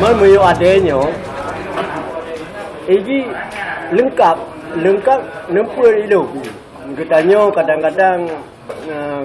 Menuju adanya, ini lengkap nempel hidup. Katanya kadang-kadang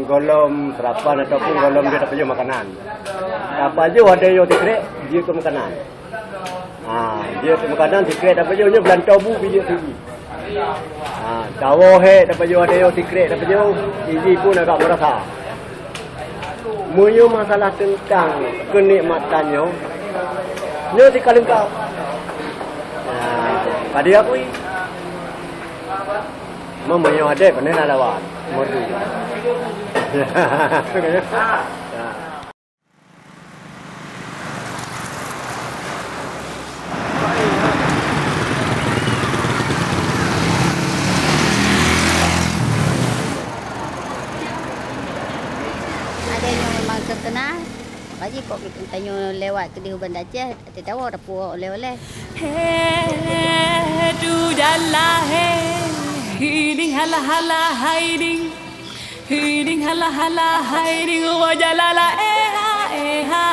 golom serapan ataupun golom dia tak punya makanan. Apa aja ada yang dikrek dia ke makanan. Dia ke makanan dikrek apa aja belantar bu dia tinggi. Tahu apa aja ada yang dikrek apa aja ini pun agak merasa. Menyo masalah tentang kenikmatannya, dia di kalengkap. Pada aku memenyo ada benar ada lawat, merdu. Terkenal, bagi kok kita tanya lewat ke di Bandar Aceh, tak tahu ada puak oleh-oleh. Hey, du dalla hey, hiding hala hala hiding, hiding hala hala hiding, wajalala ha.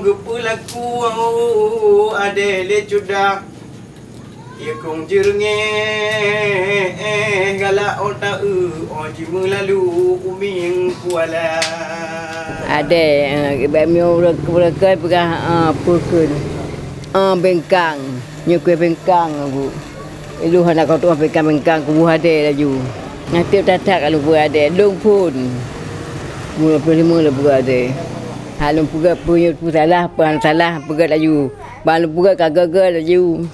Pelaku adele cudak ia kong jerenge galak otak oji melalu uming kuala ada bamio mereka pegah pukul bengkang nyukui bengkang bu ilu hendak kau tu bengkang ku ada laju nanti tatak kalau bu ada dong pun mula pelima bu ada halum puga punya salah puga laju balu puga kagak laju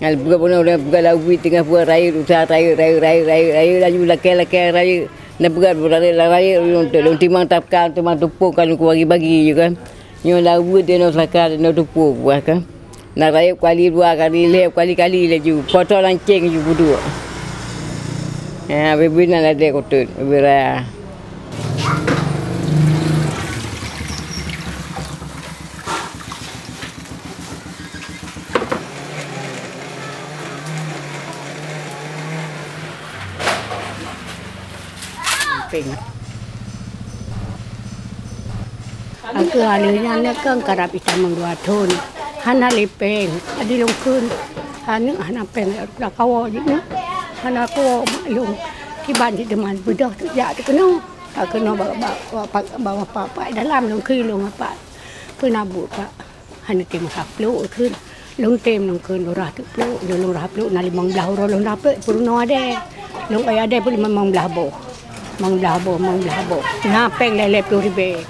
hal puga pun orang puga laju tengah puga raya usaha raya laju laki raya nak puga raya untuk timang tapkan timang tupuk kan ku bagi je kan nyo laju dia no sakar no tupuk buah kan nak raya kali dua kali laju potong lancing je budu bebina ada kotut bebira ke alihnya ne kan karap ita mangdua thon hana lepeng adi long kun hana peng la kawo ji ne hana ko long ki ban di deman budak tu ja tu kena tak kena bawa apa dalam long khi long apa pun abu pak hana tim haplu kun long tem long kun ora tu plu long haplu na 15 ro long dapat purno ade long ay ade pun 15 bo mang labo na peng lele pluribe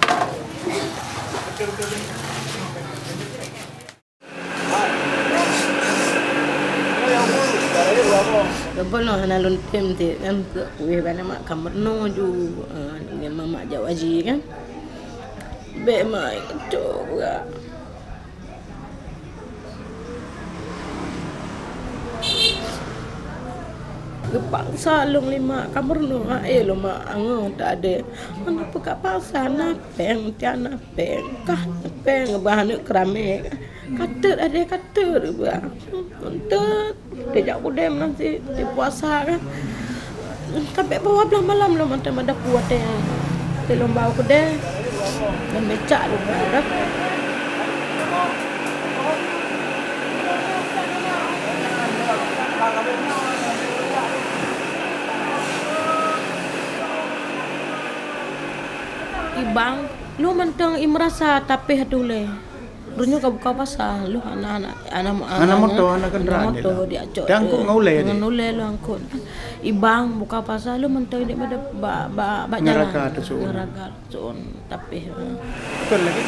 Lepas lah hana lontem te kan ke kuih bana mak kamar no ju dengan mama Jawa Haji kan. Be mai coba. Kepaksa long 5 kamar no lo mak ango tak ada. Mana pekak paksa na peng tiana peng kah peng bahan kerame. Kata ada kata ba. Untuk dia jak udem nanti di puasa kan. Sampai bawah belah malam lo macam ada kuat ya. Telom bau kedai. Dan becak lu dah. Ibang, lu mentang imrasa tapi hadule. Runyo ka buka pasal lu anak moto anak kendaraan dia acok. Dan angkut ngaule dia. Ngaule lu angkut. Ibang buka pasal lu mentang dia pada ba jalan. Neraka tu suun. Neraka suun tapi. Betul lagi.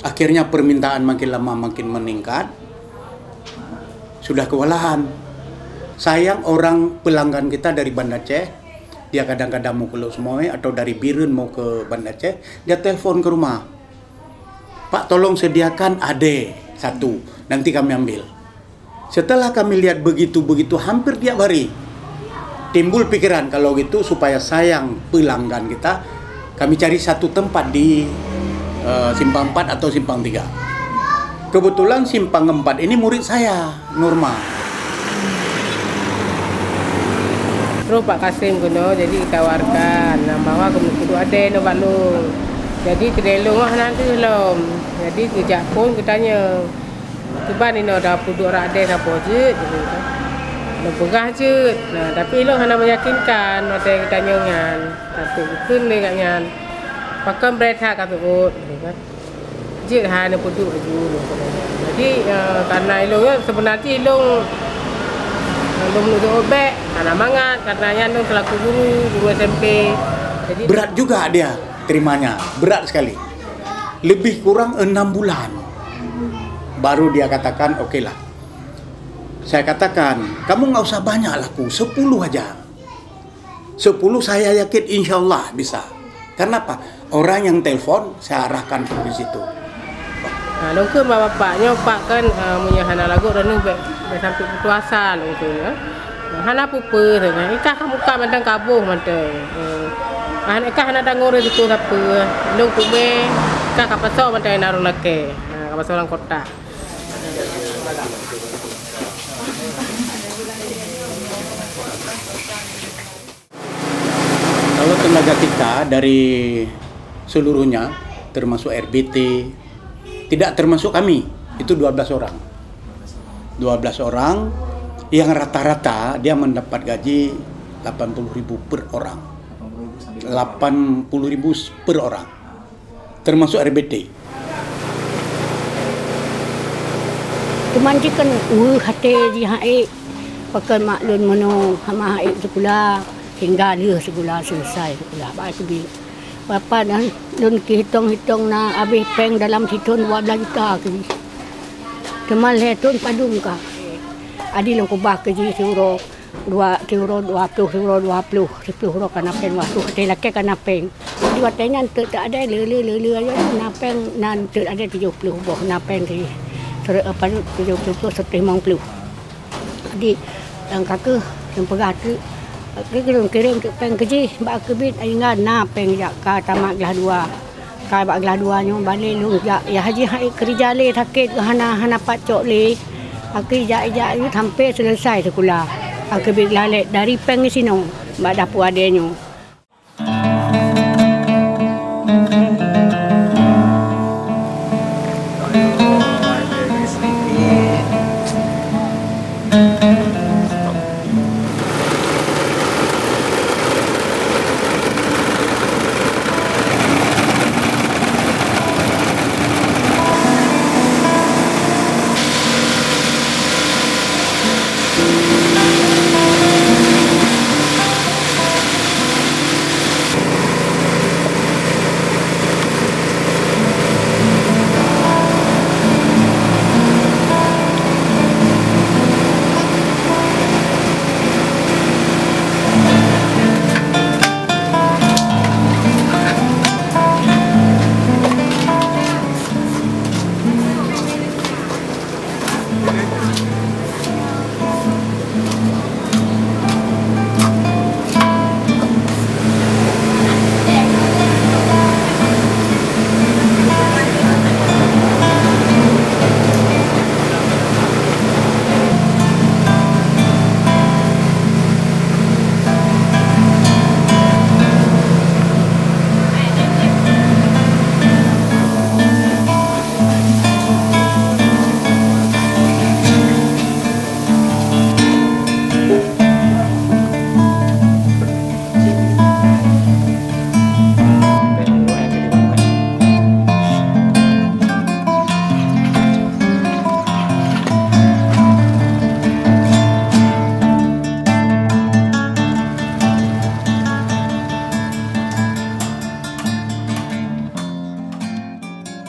Akhirnya permintaan makin lama makin meningkat. Sudah kewalahan. Sayang orang pelanggan kita dari Banda Aceh, dia kadang-kadang mau ke Lok Semoy atau dari Birun mau ke Banda Aceh, dia telepon ke rumah. Pak, tolong sediakan ade satu, nanti kami ambil. Setelah kami lihat begitu-begitu hampir tiap hari, timbul pikiran kalau gitu supaya sayang pelanggan kita, kami cari satu tempat di Simpang 4 atau Simpang 3. Kebetulan Simpang 4 ini murid saya, Nurma. Terus Pak Kasim kuno jadi tawarkan bawa ke kudu ada no balung. Jadi kedelong nanti belum. Jadi kejak pun ketanya. Keban ini dah puduk ada apa je gitu. Nak pegah je. Nah, tapi lo hanya meyakinkan ada ketanya ngan. Tapi kun le ngan. Pakai berita kata ut, kan? Jika hanya puduk dulu. Jadi karena ilong sebenarnya ilong menuju obek, karena mangat, karena ilong selaku guru SMP. Jadi berat juga dia terimanya, berat sekali. Lebih kurang 6 bulan. Baru dia katakan, oke lah. Saya katakan, kamu nggak usah banyak laku, 10 aja. 10 saya yakin insya Allah bisa. Karena apa? Orang yang telepon saya arahkan ke situ. Nah, longke bapaknya pak kan punya hana lagu dan sampai puasa longke ya. Hana puper dengan ikah kamu kak mandang kabuh mandang. Hana ikah hana dangor itu apa? Long kume ikah kapasau mandang naruh lake. Kapasau orang kota. Kalau tenaga kita dari seluruhnya, termasuk RBT, tidak termasuk kami, itu 12 orang. 12 orang yang rata-rata dia mendapat gaji 80.000 per orang. 80.000 per orang, termasuk RBT. Kemanjikan hati di hai pakai maklun mono hama hai sekolah hingga dia sekolah selesai sekolah. Baik tu bapa dan hitung na habis peng dalam situ 12 juta ke. Kemal hetun padung ka. Adi long kubah ke ji euro 2 euro 20 euro 20 10 euro kana peng waktu hati laki kana peng. Di watanya tak ada lele aja na peng nan tak ada 70 boh na peng di apa 70 150. Jadi yang kakak yang peratu kirim peng kerja bak kebit ingat na peng jak ka tamat kelas 2 ka bak kelas 2 nyo balik lu ya haji hai kerja le sakit hana pacok le aku jak sampai selesai sekolah aku kebit lalek dari peng sino bak dapur adenya.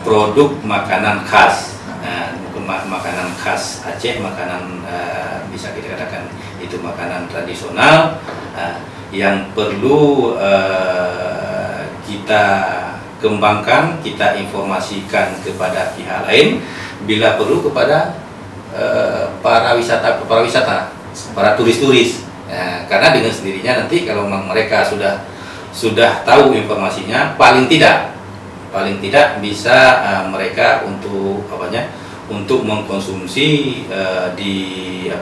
Produk makanan khas, makanan khas Aceh, makanan bisa kita katakan itu makanan tradisional yang perlu kita kembangkan, kita informasikan kepada pihak lain, bila perlu kepada para wisata, para turis-turis, karena dengan sendirinya nanti kalau mereka sudah tahu informasinya, paling tidak bisa mereka untuk untuk mengkonsumsi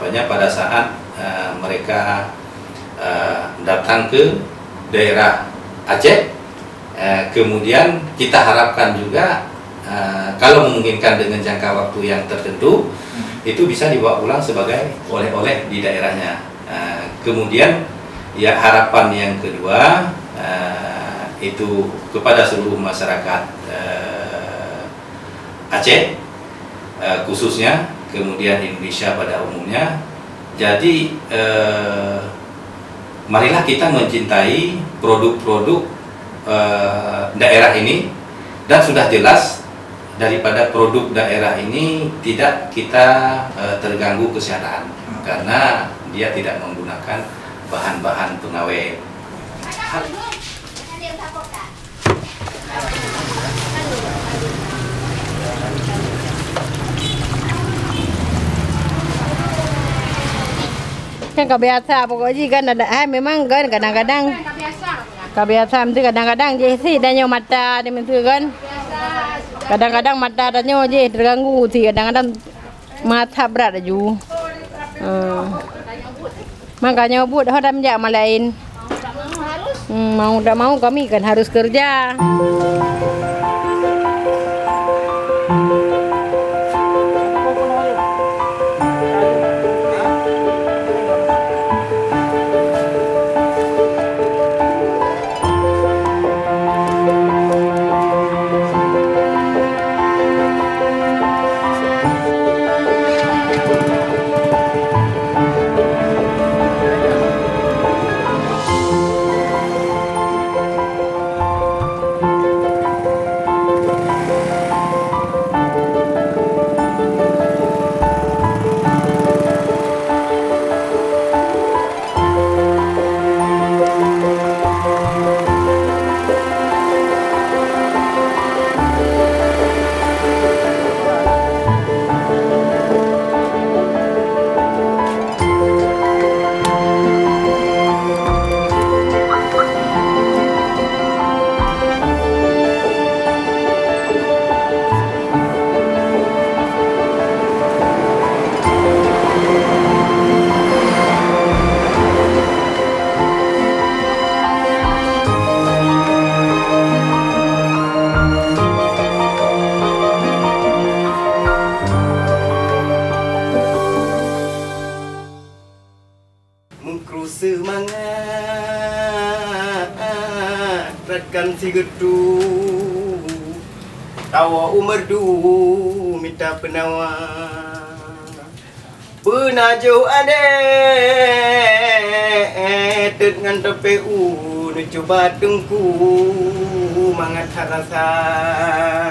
pada saat mereka datang ke daerah Aceh. Kemudian kita harapkan juga kalau memungkinkan dengan jangka waktu yang tertentu itu bisa dibawa pulang sebagai oleh-oleh di daerahnya. Kemudian ya harapan yang kedua itu kepada seluruh masyarakat Aceh khususnya, kemudian Indonesia pada umumnya. Jadi marilah kita mencintai produk-produk daerah ini, dan sudah jelas daripada produk daerah ini tidak kita terganggu kesehatan karena dia tidak menggunakan bahan-bahan pengawet. Kan kebiasa pokoknya kan ada memang kan kadang-kadang kebiasa mesti kadang-kadang je sih danyo mata dia mesti kan kadang-kadang mata danyo je terganggu sih, kadang-kadang mata berat aju makanya buat hodam jak malain mau tak mau kami kan harus kerja. kru semangat ratkan si gedu tawa umerdu minta penawar penajo ade dengan TPU nu coba tengku mangat harasan